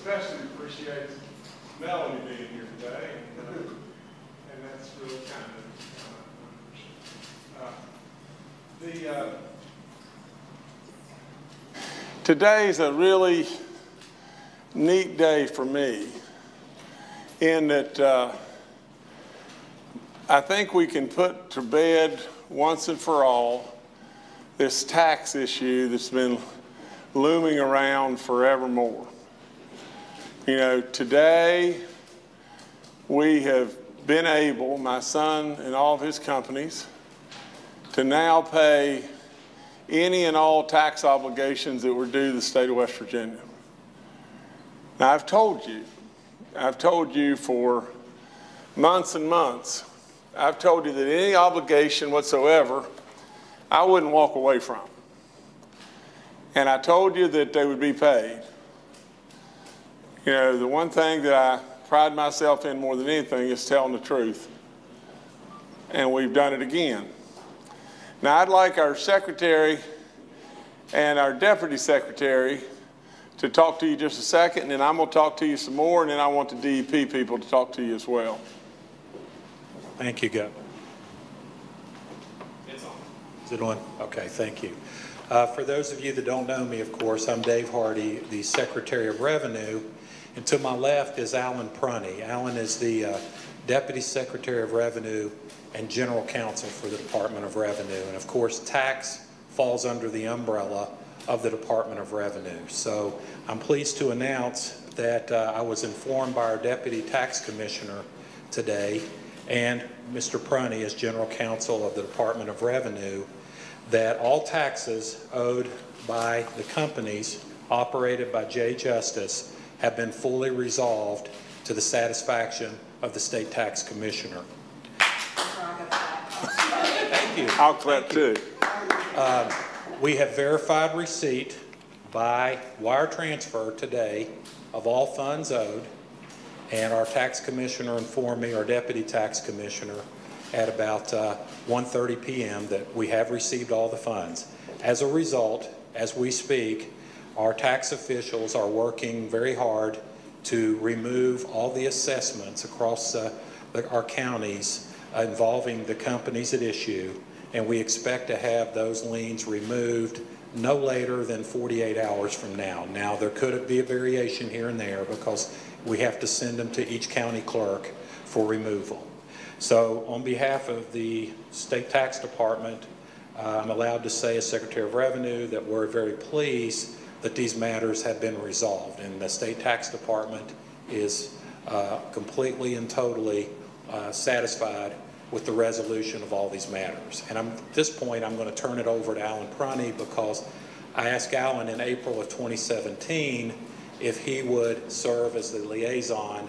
especially appreciate Melanie being here today, and that's really kind of today's a really neat day for me in that I think we can put to bed once and for all this tax issue that's been looming around forevermore. You know, today we have been able, my son and all of his companies, to now pay any and all tax obligations that were due the state of West Virginia. Now, I've told you for months and months, I've told you that any obligation whatsoever, I wouldn't walk away from. And I told you that they would be paid. You know, the one thing that I pride myself in more than anything is telling the truth. And we've done it again. Now, I'd like our secretary and our deputy secretary to talk to you just a second, and then I'm going to talk to you some more, and then I want the DEP people to talk to you as well. Thank you, Governor. It's on. Is it on? Okay, thank you. For those of you that don't know me, of course, I'm Dave Hardy, the Secretary of Revenue, and to my left is Alan Prunty. Alan is the Deputy Secretary of Revenue and General Counsel for the Department of Revenue. And of course, tax falls under the umbrella of the Department of Revenue. So I'm pleased to announce that I was informed by our Deputy Tax Commissioner today and Mr. Prunty as General Counsel of the Department of Revenue that all taxes owed by the companies operated by Jay Justice have been fully resolved to the satisfaction of the State Tax Commissioner. Thank you. I'll clap too. We have verified receipt by wire transfer today of all funds owed, and our tax commissioner informed me, our deputy tax commissioner, at about 1:30 p.m. that we have received all the funds. As a result, as we speak, our tax officials are working very hard to remove all the assessments across our counties involving the companies at issue, and we expect to have those liens removed no later than 48 hours from now. Now, there could be a variation here and there because we have to send them to each county clerk for removal. So on behalf of the State Tax Department, I'm allowed to say as Secretary of Revenue that we're very pleased that these matters have been resolved, and the State Tax Department is completely and totally satisfied with the resolution of all these matters. And at this point, I'm going to turn it over to Alan Prunty because I asked Alan in April of 2017 if he would serve as the liaison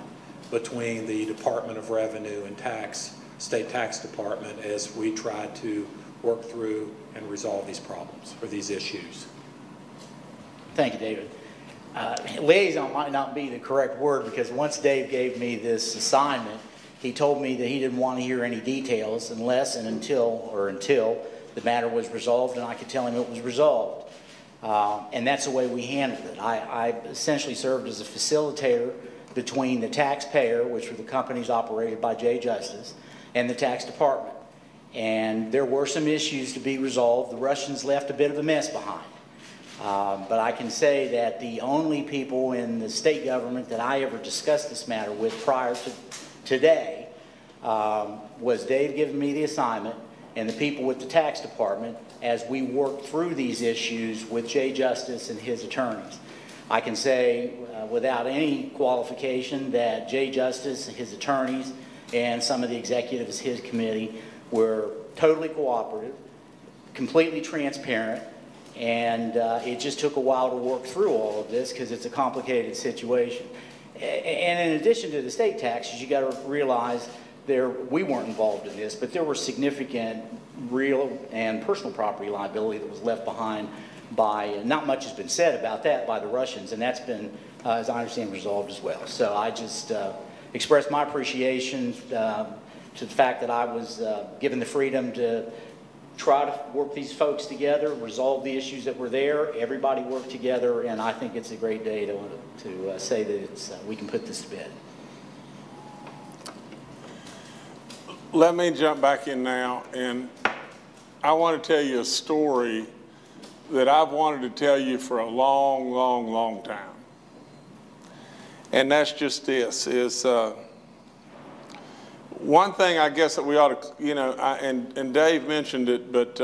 between the Department of Revenue and State Tax Department as we try to work through and resolve these problems or these issues. Thank you, David. Liaison might not be the correct word because once Dave gave me this assignment, he told me that he didn't want to hear any details unless and until the matter was resolved and I could tell him it was resolved. And that's the way we handled it. I essentially served as a facilitator between the taxpayer, which were the companies operated by Jay Justice, and the tax department. And there were some issues to be resolved. The Russians left a bit of a mess behind. But I can say that the only people in the state government that I ever discussed this matter with prior to today was Dave giving me the assignment and the people with the tax department as we worked through these issues with Jay Justice and his attorneys. I can say without any qualification that Jay Justice, his attorneys, and some of the executives of his committee were totally cooperative, completely transparent, and it just took a while to work through all of this because it's a complicated situation. And in addition to the state taxes, you got to realize we weren't involved in this, but there were significant real and personal property liability that was left behind by, not much has been said about that by the Russians, and that's been, as I understand, resolved as well. So I just express my appreciation to the fact that I was given the freedom to try to work these folks together, resolve the issues that were there. Everybody worked together, and I think it's a great day to say that it's, we can put this to bed. Let me jump back in now, and I want to tell you a story that I've wanted to tell you for a long, long, long time. And that's just this, is one thing I guess that we ought to, you know, and Dave mentioned it, but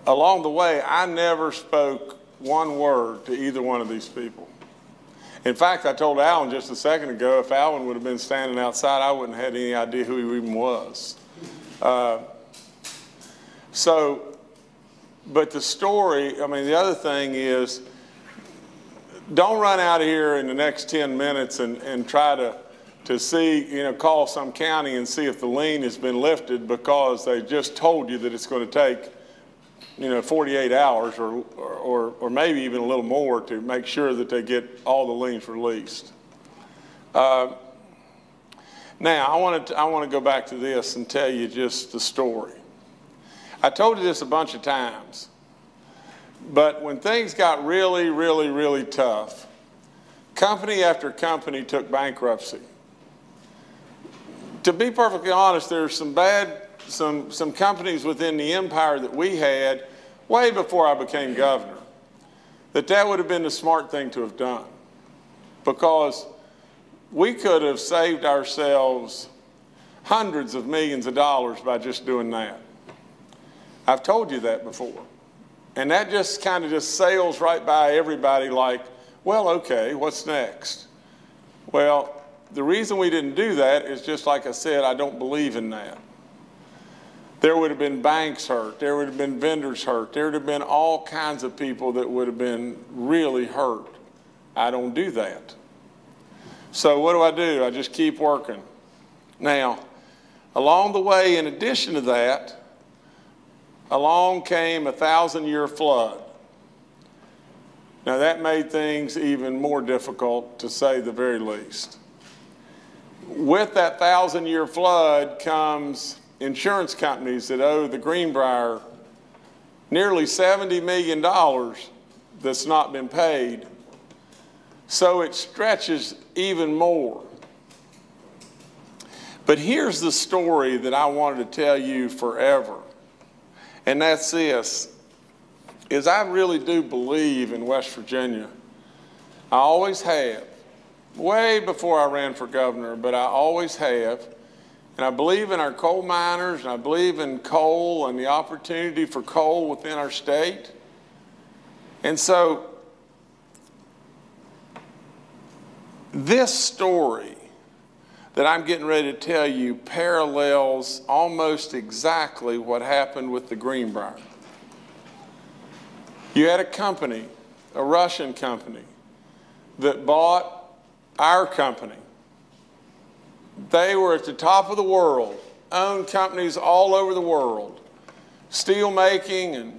along the way, I never spoke one word to either one of these people. In fact, I told Alan just a second ago, if Alan would have been standing outside, I wouldn't have had any idea who he even was. But the story, I mean, the other thing is, don't run out of here in the next 10 minutes and try to see, you know, call some county and see if the lien has been lifted because they just told you that it's going to take, you know, 48 hours or maybe even a little more to make sure that they get all the liens released. Now, I want to go back to this and tell you just the story. I told you this a bunch of times, but when things got really, really, really tough, company after company took bankruptcy. To be perfectly honest, there's some companies within the empire that we had way before I became governor that would have been the smart thing to have done, because we could have saved ourselves hundreds of millions of dollars by just doing that. I've told you that before. And that just kind of just sails right by everybody like, well, okay, what's next? Well, the reason we didn't do that is just like I said, I don't believe in that. There would have been banks hurt. There would have been vendors hurt. There would have been all kinds of people that would have been really hurt. I don't do that. So what do? I just keep working. Now, along the way, in addition to that, along came a 1,000-year flood. Now that made things even more difficult, to say the very least. With that 1,000-year flood comes insurance companies that owe the Greenbrier nearly $70 million that's not been paid. So it stretches even more. But here's the story that I wanted to tell you forever. And that's this, is I really do believe in West Virginia. I always have, way before I ran for governor, but I always have. And I believe in our coal miners, and I believe in coal and the opportunity for coal within our state. And so this story that I'm getting ready to tell you parallels almost exactly what happened with the Greenbrier. You had a company, a Russian company, that bought our company. They were at the top of the world, owned companies all over the world, steel making and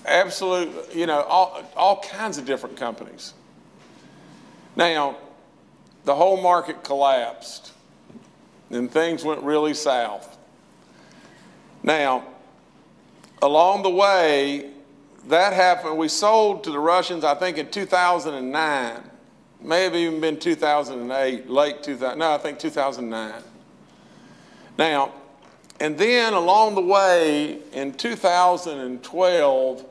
absolute, you know, all kinds of different companies. Now, the whole market collapsed and things went really south. Now, along the way, that happened. We sold to the Russians, I think, in 2009. May have even been 2008, late 2000. No, I think 2009. Now, and then along the way, in 2012,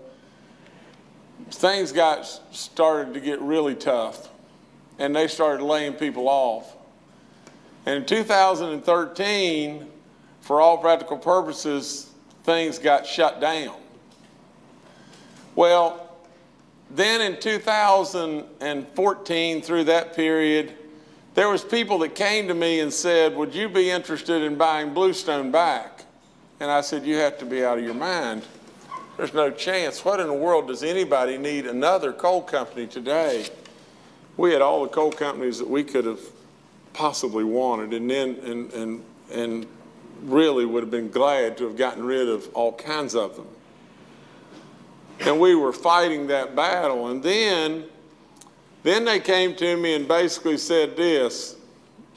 things started to get really tough. And they started laying people off. And in 2013, for all practical purposes, things got shut down. Well, then in 2014, through that period, there was people that came to me and said, would you be interested in buying Bluestone back? And I said, you have to be out of your mind. There's no chance. What in the world does anybody need another coal company today? We had all the coal companies that we could have possibly wanted, and then and really would have been glad to have gotten rid of all kinds of them. And we were fighting that battle. And then they came to me and basically said this,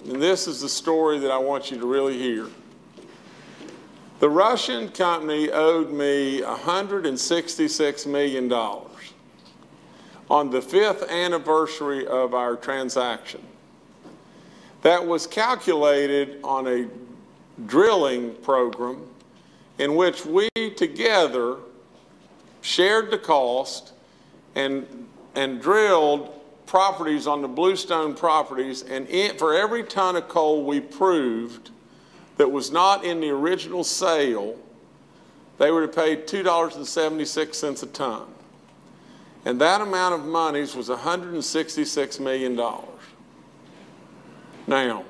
and this is the story that I want you to really hear. The Russian company owed me $166 million on the 5th anniversary of our transaction. That was calculated on a drilling program in which we together shared the cost and drilled properties on the Bluestone properties, and for every ton of coal we proved that was not in the original sale, they would have paid $2.76 a ton. And that amount of monies was $166 million. Now,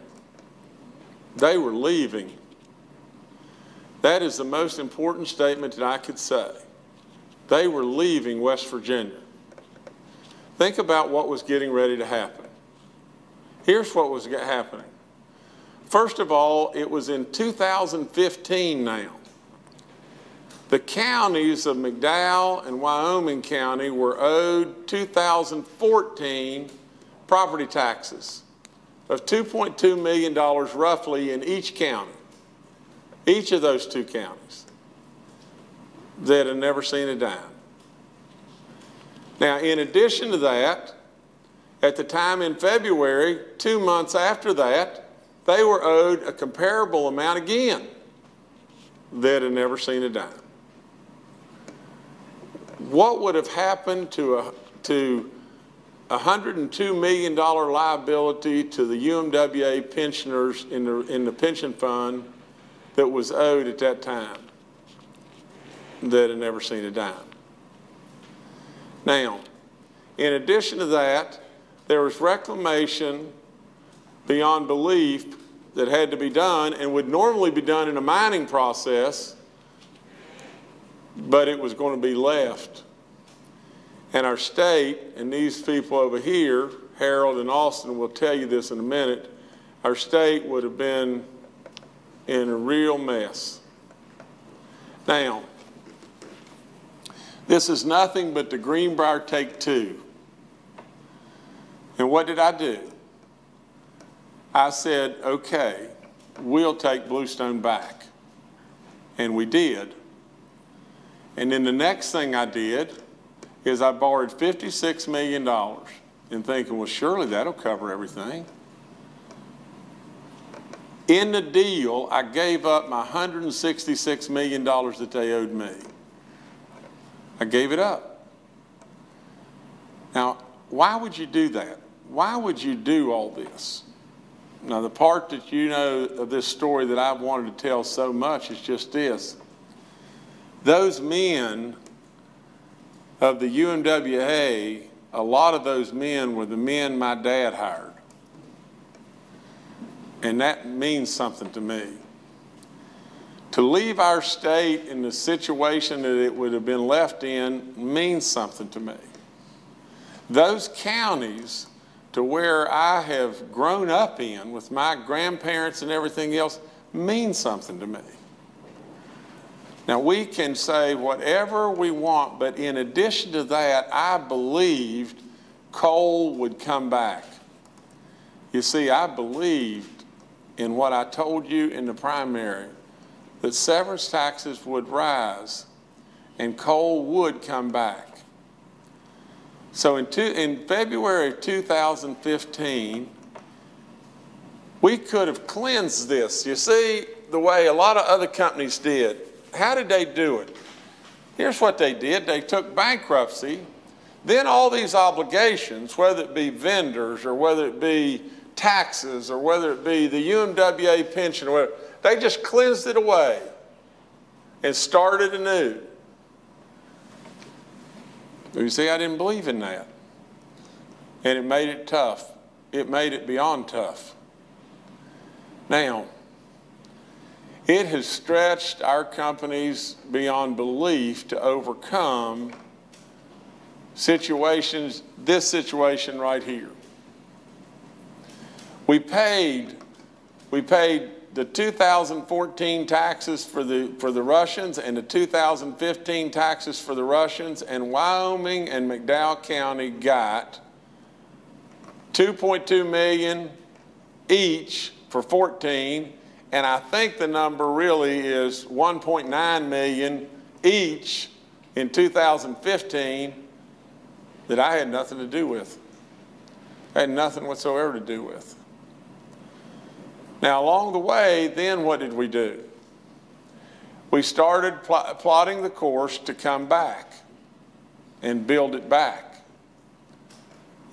they were leaving. That is the most important statement that I could say. They were leaving West Virginia. Think about what was getting ready to happen. Here's what was happening. First of all, it was in 2015 now. The counties of McDowell and Wyoming County were owed 2014 property taxes of $2.2 million roughly in each county, each of those two counties that had never seen a dime. Now, in addition to that, at the time in February, 2 months after that, they were owed a comparable amount again that had never seen a dime. What would have happened to a $102 million liability to the UMWA pensioners in the pension fund that was owed at that time that had never seen a dime? Now, in addition to that, there was reclamation beyond belief that had to be done and would normally be done in a mining process, but it was going to be left. And our state, and these people over here, Harold and Austin will tell you this in a minute, our state would have been in a real mess. Now, this is nothing but the Greenbrier Take Two. And what did I do? I said, okay, we'll take Bluestone back. And we did. And then the next thing I did is I borrowed $56 million and thinking, well, surely that'll cover everything. In the deal, I gave up my $166 million that they owed me. I gave it up. Now, why would you do that? Why would you do all this? Now, the part that you know of this story that I've wanted to tell so much is just this. Those men of the UMWA, a lot of those men were the men my dad hired. And that means something to me. To leave our state in the situation that it would have been left in means something to me. Those counties to where I have grown up in with my grandparents and everything else means something to me. Now, we can say whatever we want, but in addition to that, I believed coal would come back. You see, I believed in what I told you in the primary, that severance taxes would rise and coal would come back. So in February of 2015, we could have cleansed this. You see, the way a lot of other companies did. How did they do it? Here's what they did. They took bankruptcy, then all these obligations, whether it be vendors or whether it be taxes or whether it be the UMWA pension or whatever, they just cleansed it away and started anew. You see, I didn't believe in that. And it made it tough. It made it beyond tough. Now, it has stretched our companies beyond belief to overcome situations, this situation right here. We paid the 2014 taxes for the Russians and the 2015 taxes for the Russians, and Wyoming and McDowell County got $2.2 million each for 14 And I think the number really is 1.9 million each in 2015 that I had nothing to do with. I had nothing whatsoever to do with. Now, along the way, then what did we do? We started plotting the course to come back and build it back.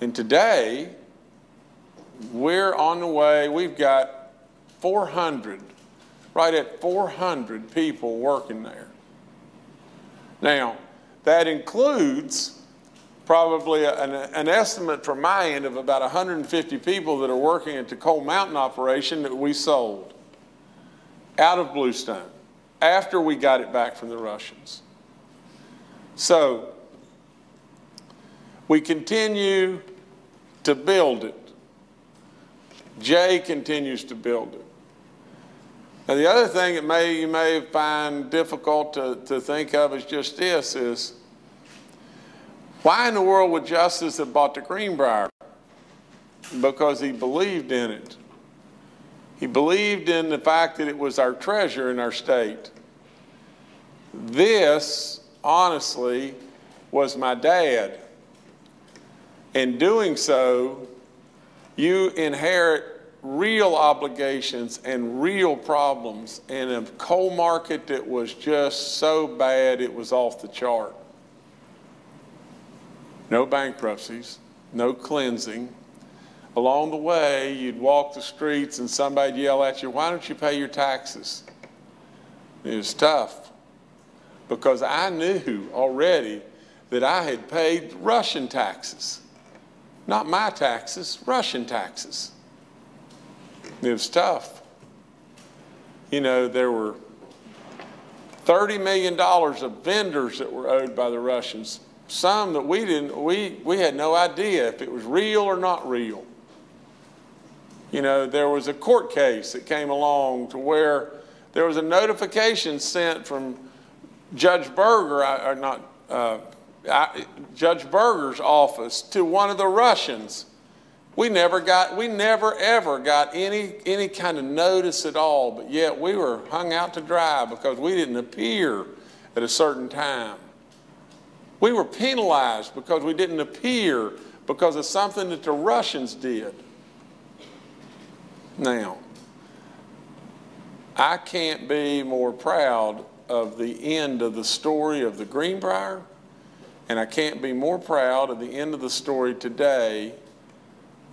And today, we're on the way. We've got 400, right at 400 people working there. Now, that includes probably an estimate from my end of about 150 people that are working at the Coal Mountain operation that we sold out of Bluestone after we got it back from the Russians. So we continue to build it. Jay continues to build it. Now, the other thing that you may find difficult to think of is just this, is why in the world would Justice have bought the Greenbrier? Because he believed in it. He believed in the fact that it was our treasure in our state. This, honestly, was my dad. In doing so, you inherit real obligations and real problems in a coal market that was just so bad it was off the chart. No bankruptcies, no cleansing. Along the way, you'd walk the streets and somebody'd yell at you, "Why don't you pay your taxes?" It was tough because I knew already that I had paid Russian taxes. Not my taxes, Russian taxes. It was tough. You know, there were $30 million of vendors that were owed by the Russians. Some that we had no idea if it was real or not real. You know, there was a court case that came along to where there was a notification sent from Judge Berger, Judge Berger's office to one of the Russians. We never ever got any kind of notice at all, but yet we were hung out to dry because we didn't appear at a certain time. We were penalized because we didn't appear because of something that the Russians did. Now, I can't be more proud of the end of the story of the Greenbrier, and I can't be more proud of the end of the story today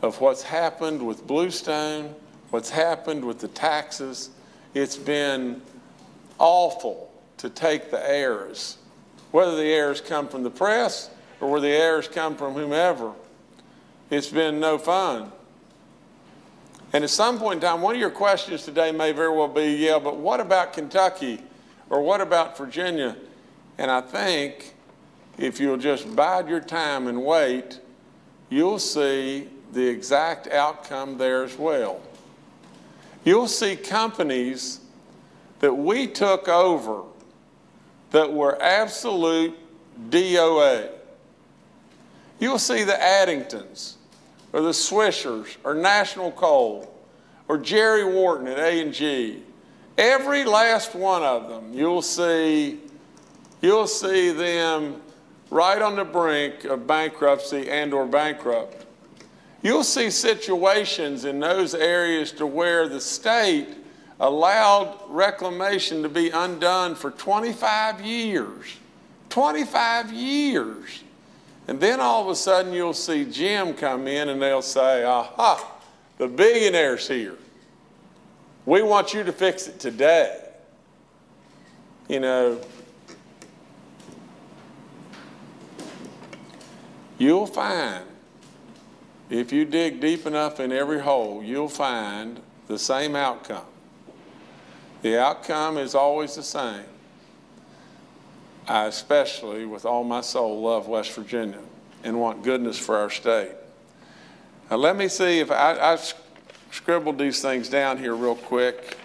of what's happened with Bluestone, what's happened with the taxes. It's been awful to take the errors, whether the errors come from the press or whether the errors come from whomever. It's been no fun. And at some point in time, one of your questions today may very well be, yeah, but what about Kentucky or what about Virginia? And I think if you'll just bide your time and wait, you'll see the exact outcome there as well. You'll see companies that we took over that were absolute DOA. You'll see the Addingtons or the Swishers or National Coal or Jerry Wharton at A&G. Every last one of them, you'll see them right on the brink of bankruptcy and or bankrupt. You'll see situations in those areas to where the state allowed reclamation to be undone for 25 years. 25 years. And then all of a sudden you'll see Jim come in and they'll say, aha, the billionaire's here. We want you to fix it today. You know, you'll find, if you dig deep enough in every hole, you'll find the same outcome. The outcome is always the same. I especially, with all my soul, love West Virginia and want goodness for our state. Now let me see if I scribbled these things down here real quick,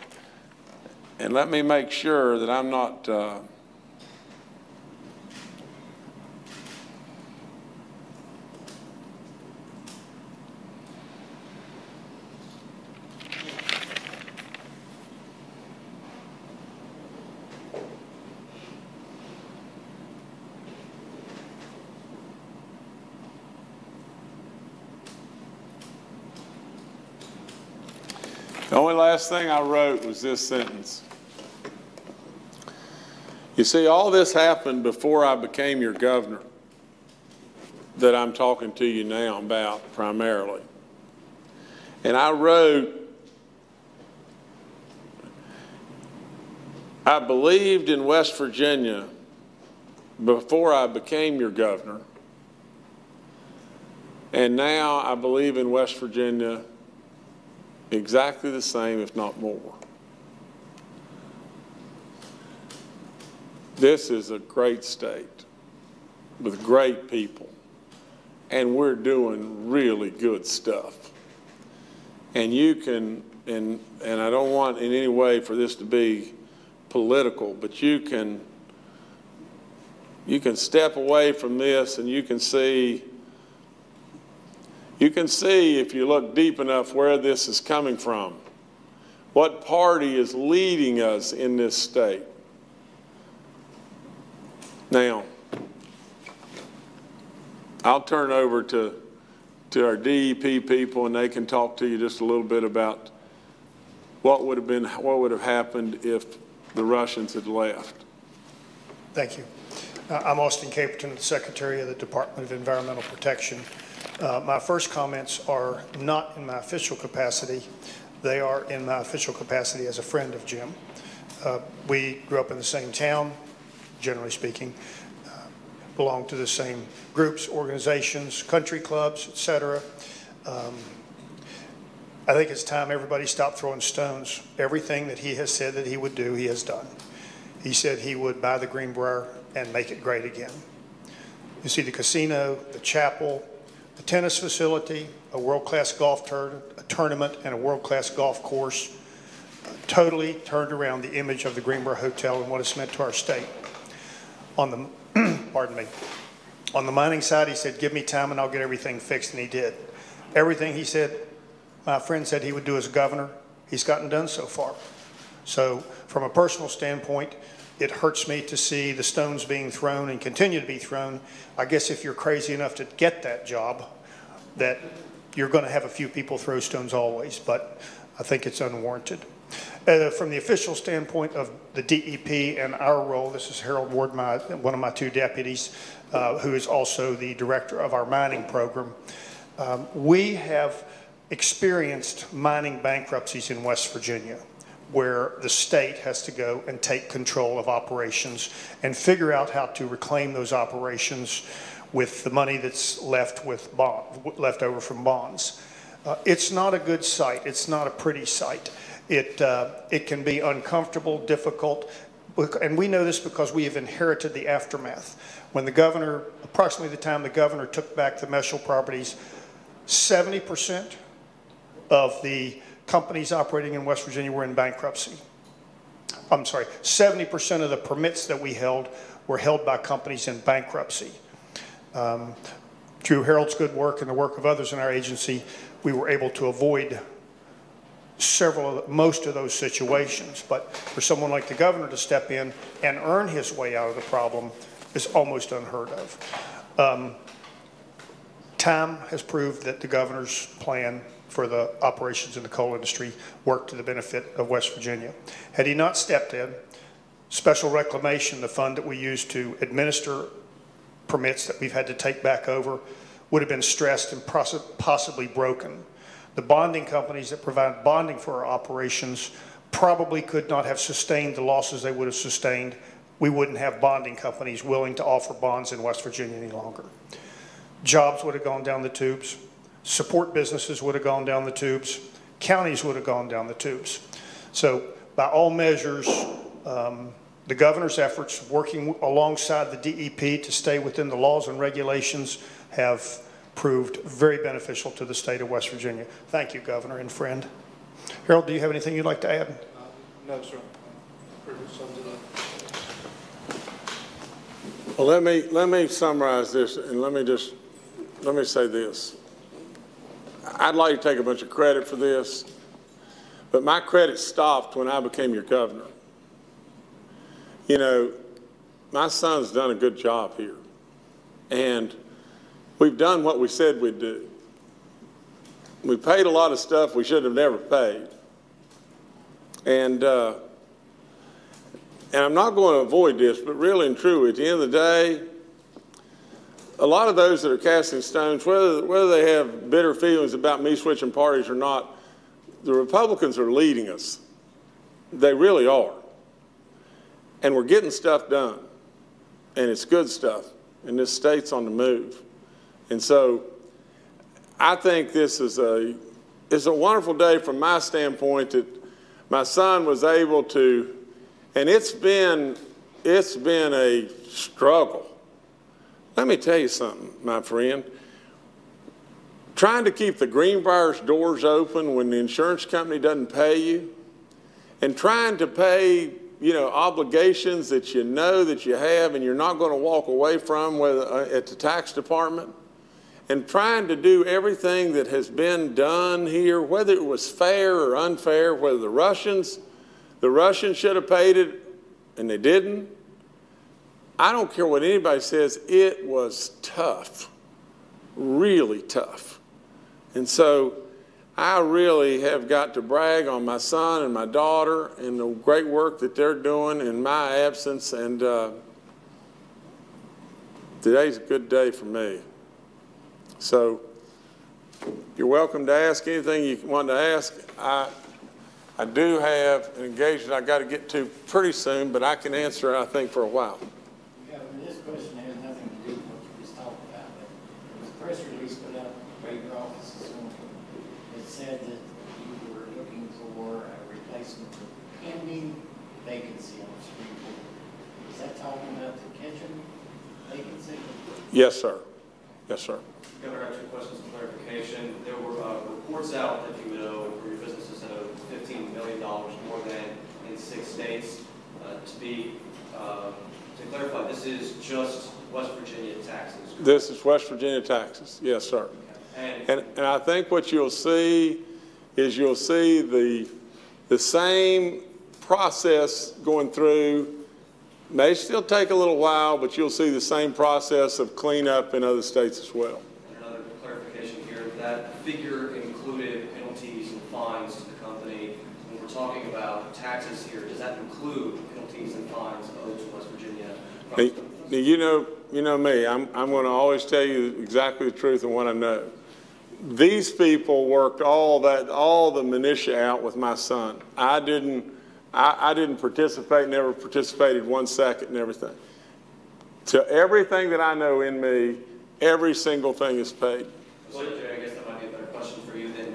and let me make sure that I'm not The only last thing I wrote was this sentence. You see, all this happened before I became your governor that I'm talking to you now about primarily. And I wrote, I believed in West Virginia before I became your governor, and now I believe in West Virginia exactly the same, if not more. This is a great state with great people, and we're doing really good stuff. And you can, and I don't want in any way for this to be political, but you can step away from this and you can see if you look deep enough where this is coming from, what party is leading us in this state. Now, I'll turn over to our DEP people, and they can talk to you just a little bit about what would have happened if the Russians had left. Thank you. I'm Austin Caperton, the Secretary of the Department of Environmental Protection. My first comments are not in my official capacity. They are in my official capacity as a friend of Jim. We grew up in the same town, generally speaking, belong to the same groups, organizations, country clubs, etc. I think it's time everybody stopped throwing stones. Everything that he has said that he would do, he has done. He said he would buy the Greenbrier and make it great again. You see the casino, the chapel, the tennis facility, a world-class golf tournament, and a world-class golf course totally turned around the image of the Greenbrier Hotel and what it's meant to our state. On the, pardon me, on the mining side, he said, give me time and I'll get everything fixed, and he did. Everything he said, my friend said he would do as governor, he's gotten done so far. So from a personal standpoint, it hurts me to see the stones being thrown and continue to be thrown. I guess if you're crazy enough to get that job, that you're going to have a few people throw stones always, but I think it's unwarranted. From the official standpoint of the DEP and our role, this is Harold Ward, one of my two deputies, who is also the director of our mining program. We have experienced mining bankruptcies in West Virginia, where the state has to go and take control of operations and figure out how to reclaim those operations with the money that's left over from bonds. It's not a good sight. It's not a pretty sight. It can be uncomfortable, difficult, and we know this because we have inherited the aftermath. When the governor, approximately the time the governor took back the Meschel properties, 70% of the companies operating in West Virginia were in bankruptcy. I'm sorry, 70% of the permits that we held were held by companies in bankruptcy. Through Harold's good work and the work of others in our agency, we were able to avoid most of those situations. But for someone like the governor to step in and earn his way out of the problem is almost unheard of. Time has proved that the governor's plan for the operations in the coal industry worked to the benefit of West Virginia. Had he not stepped in, special reclamation, the fund that we use to administer permits that we've had to take back over, would have been stressed and possibly broken. The bonding companies that provide bonding for our operations probably could not have sustained the losses they would have sustained. We wouldn't have bonding companies willing to offer bonds in West Virginia any longer. Jobs would have gone down the tubes. Support businesses would have gone down the tubes. Counties would have gone down the tubes. So by all measures, the governor's efforts working alongside the DEP to stay within the laws and regulations have proved very beneficial to the state of West Virginia. Thank you, Governor and friend. Harold, do you have anything you'd like to add? No, sir. Pretty much sums it up. Well, let me summarize this, and let me say this. I'd like to take a bunch of credit for this, but my credit stopped when I became your governor. You know, my son's done a good job here, and we've done what we said we'd do. We paid a lot of stuff we should have never paid, And I'm not going to avoid this, but really and truly, at the end of the day, a lot of those that are casting stones, whether they have bitter feelings about me switching parties or not, the Republicans are leading us. They really are. And we're getting stuff done. And it's good stuff. And this state's on the move. And so I think this is a wonderful day from my standpoint that my son was able to, and it's been a struggle. Let me tell you something, my friend. Trying to keep the Greenbrier's doors open when the insurance company doesn't pay you, and trying to pay, obligations that you know that you have and you're not going to walk away from, whether at the tax department, and trying to do everything that has been done here, whether it was fair or unfair, whether the Russians should have paid it and they didn't. I don't care what anybody says, it was tough, really tough. And so I really have got to brag on my son and my daughter and the great work that they're doing in my absence. And today's a good day for me. So you're welcome to ask anything you want to ask. I do have an engagement I got to get to pretty soon, but I can answer, I think, for a while. Yeah, this question has nothing to do with what you just talked about, but there was a press release put out by your office this morning. It said that you were looking for a replacement for pending vacancy on the Supreme Court. Is that talking about the Ketchum vacancy? Yes, sir. Yes, sir. Governor, I have 2 questions of clarification. There were reports out that you would owe, or your businesses owe $15 million more than in 6 states. To clarify, this is just West Virginia taxes. This is West Virginia taxes. Yes, sir. And I think what you'll see is the same process going through. May still take a little while, but you'll see the same process of cleanup in other states as well. And another clarification here, that figure included penalties and fines to the company. When we're talking about taxes here, does that include penalties and fines owed to West Virginia? Now, you know me, I'm going to always tell you exactly the truth and what I know. These people worked all the minutia out with my son. I didn't participate, never participated 1 second and everything. To everything that I know in me, every single thing is paid. Well, I guess that might be a better question for you then.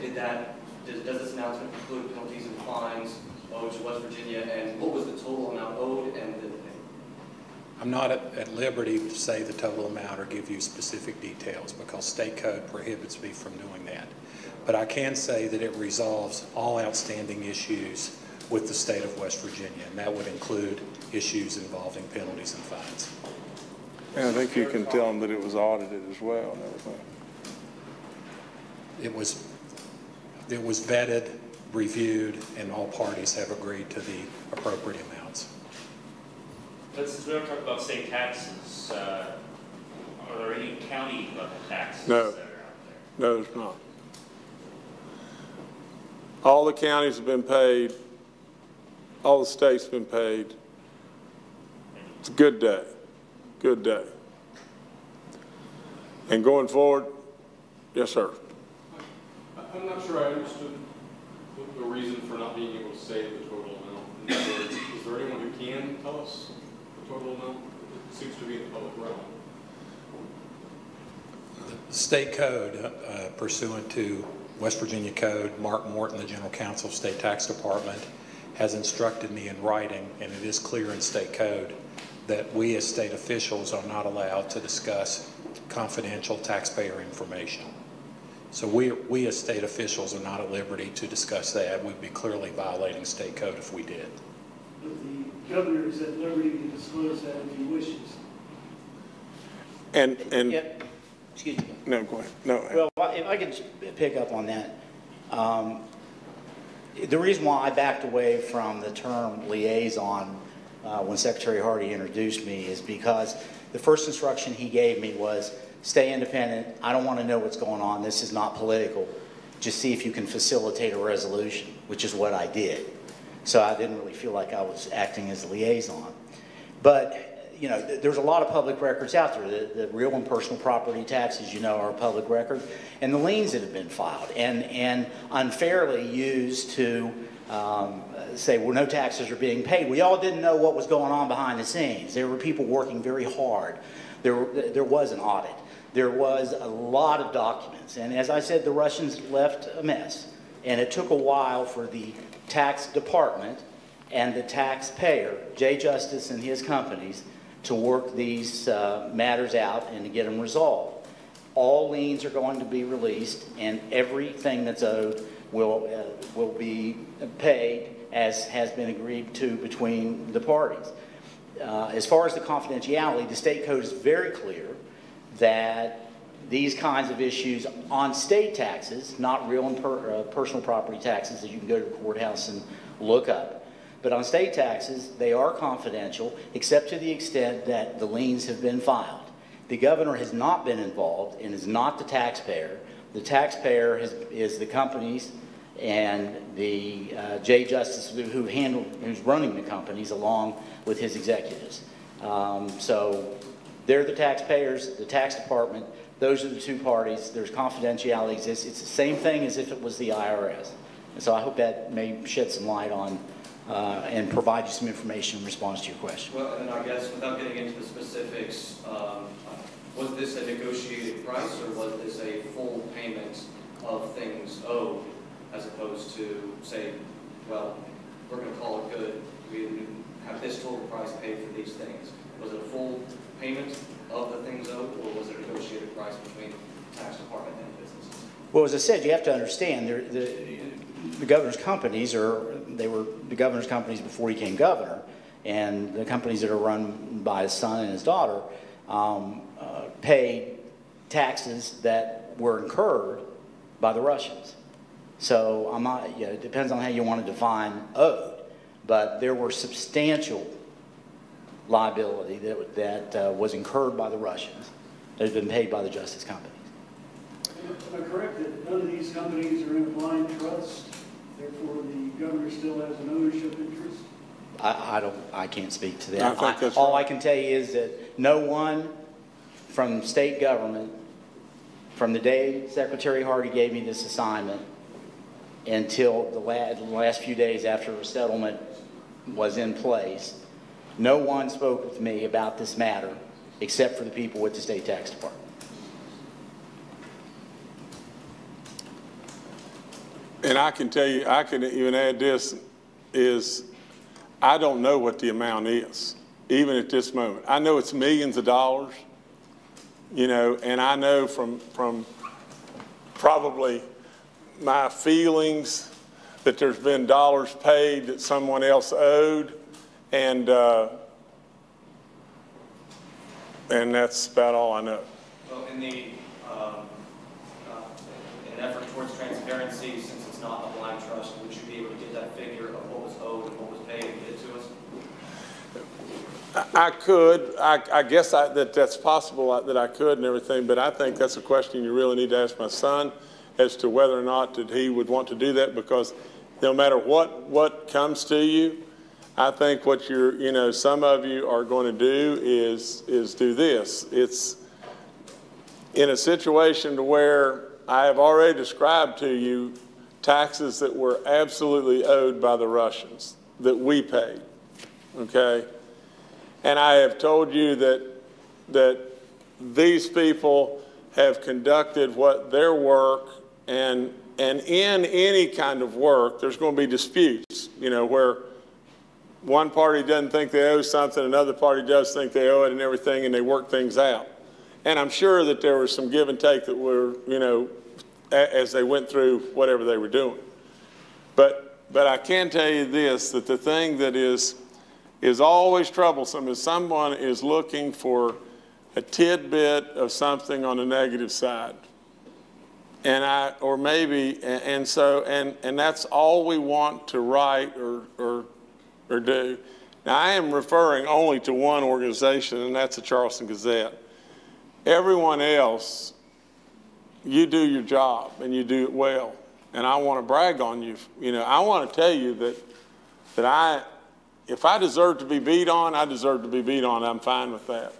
Does this announcement include penalties and fines owed to West Virginia, and what was the total amount owed and then paid? I'm not at liberty to say the total amount or give you specific details because state code prohibits me from doing that. But I can say that it resolves all outstanding issues with the state of West Virginia, and that would include issues involving penalties and fines. And I think you can tell them that it was audited as well and everything. It was vetted, reviewed, and all parties have agreed to the appropriate amounts. But since we don't talk about state taxes, are there any county level taxes No. that are out there? No, it's not. All the counties have been paid. All the states have been paid. It's a good day. Good day. And going forward, yes, sir. I'm not sure I understood the reason for not being able to say the total amount. In other words, is there anyone who can tell us the total amount? It seems to be in the public realm. The state code, pursuant to West Virginia Code, Mark Morton, the General Counsel of State Tax Department, has instructed me in writing, and it is clear in state code, that we as state officials are not allowed to discuss confidential taxpayer information. So we as state officials are not at liberty to discuss that. We'd be clearly violating state code if we did. But the governor is at liberty to disclose that if he wishes. And Yep. Excuse me. no, go ahead. No. Well, if I could pick up on that. The reason why I backed away from the term liaison when Secretary Hardy introduced me is because the first instruction he gave me was stay independent. I don't want to know what's going on. This is not political. Just see if you can facilitate a resolution, which is what I did. So I didn't really feel like I was acting as a liaison. But you know, there's a lot of public records out there. The real and personal property taxes, you know, are a public record, and the liens that have been filed and unfairly used to say, well, no taxes are being paid. We all didn't know what was going on behind the scenes. There were people working very hard. There was an audit. There was a lot of documents, and as I said, the Russians left a mess, and it took a while for the tax department and the taxpayer, Jay Justice and his companies, to work these matters out and to get them resolved. All liens are going to be released, and everything that's owed will be paid as has been agreed to between the parties. As far as the confidentiality, the state code is very clear that these kinds of issues on state taxes, not real and personal property taxes that you can go to the courthouse and look up, but on state taxes, they are confidential, except to the extent that the liens have been filed. The governor has not been involved and is not the taxpayer. The taxpayer is the companies and the Jay Justice who's running the companies along with his executives. So they're the taxpayers, the tax department. Those are the two parties. There's confidentiality exists. It's the same thing as if it was the IRS. And so I hope that may shed some light on and provide you some information in response to your question. Well, and I guess without getting into the specifics, was this a negotiated price or was this a full payment of things owed as opposed to say, well, we're going to call it good, we have this total price paid for these things. Was it a full payment of the things owed or was it a negotiated price between the tax department and businesses? Well, as I said, you have to understand the governor's companies they were the governor's companies before he became governor, and the companies that are run by his son and his daughter paid taxes that were incurred by the Russians. So I'm not, it depends on how you want to define owed, but there were substantial liability that was incurred by the Russians that has been paid by the Justice companies. Am I correct that none of these companies are in a blind trust? Therefore, the governor still has an ownership interest? I can't speak to that. I think that's all right. I can tell you is that no one from state government, from the day Secretary Hardy gave me this assignment until the last few days after a settlement was in place, no one spoke with me about this matter except for the people with the state tax department. And I can tell you, I can even add this, is I don't know what the amount is, even at this moment. I know it's millions of dollars, you know, and I know from probably my feelings that there's been dollars paid that someone else owed, and that's about all I know. Well, in an effort towards transparency, since it's not a blind trust, would you be able to get that figure of what was owed and what was paid and get it to us? I could. I guess that's possible that I could and everything, but I think that's a question you really need to ask my son as to whether or not that he would want to do that, because no matter what comes to you, I think what some of you are going to do is do this. It's in a situation to where I have already described to you taxes that were absolutely owed by the Russians that we paid, okay? And I have told you that these people have conducted what their work, and in any kind of work, there's going to be disputes, where one party doesn't think they owe something, another party does think they owe it and everything, and they work things out. And I'm sure that there was some give and take that were, as they went through whatever they were doing. But I can tell you this, that the thing that is always troublesome is someone is looking for a tidbit of something on the negative side. And that's all we want to write or do. Now, I am referring only to one organization, and that's the Charleston Gazette. Everyone else, you do your job and you do it well. And I want to brag on you. I want to tell you that if I deserve to be beat on, I deserve to be beat on. I'm fine with that.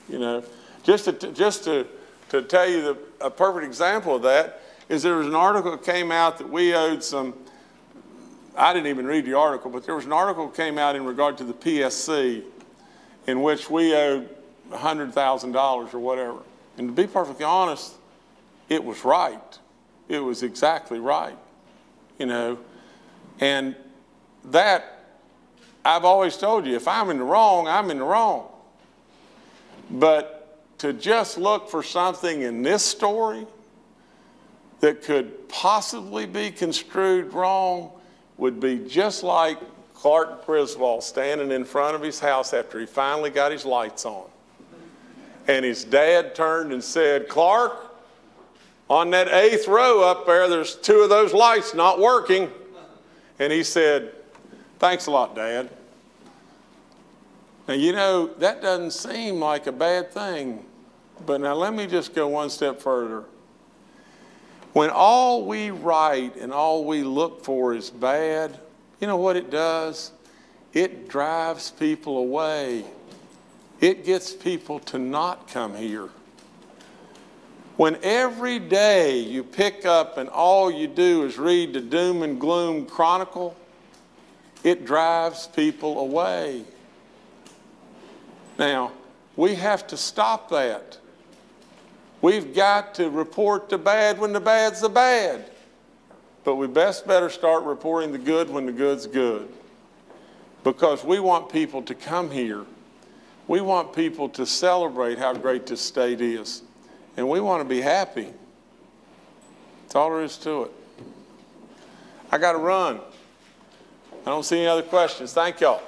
You know, just to tell you a perfect example of that is there was an article that came out that we owed some, I didn't even read the article, but there was an article that came out in regard to the PSC in which we owed $100,000 or whatever. And to be perfectly honest, it was right. It was exactly right, you know. And that, I've always told you, if I'm in the wrong, I'm in the wrong. But to just look for something in this story that could possibly be construed wrong would be just like Clark Griswold standing in front of his house after he finally got his lights on. And his dad turned and said, "Clark, on that 8th row up there, there's 2 of those lights not working." And he said, "Thanks a lot, Dad." Now, you know, that doesn't seem like a bad thing. But now let me just go one step further. When all we write and all we look for is bad, you know what it does? It drives people away. It gets people to not come here. When every day you pick up and all you do is read the doom and gloom chronicle, it drives people away. Now, we have to stop that. We've got to report the bad when the bad's the bad. But we better start reporting the good when the good's good. Because we want people to come here. We want people to celebrate how great this state is. And we want to be happy. That's all there is to it. I got to run. I don't see any other questions. Thank y'all.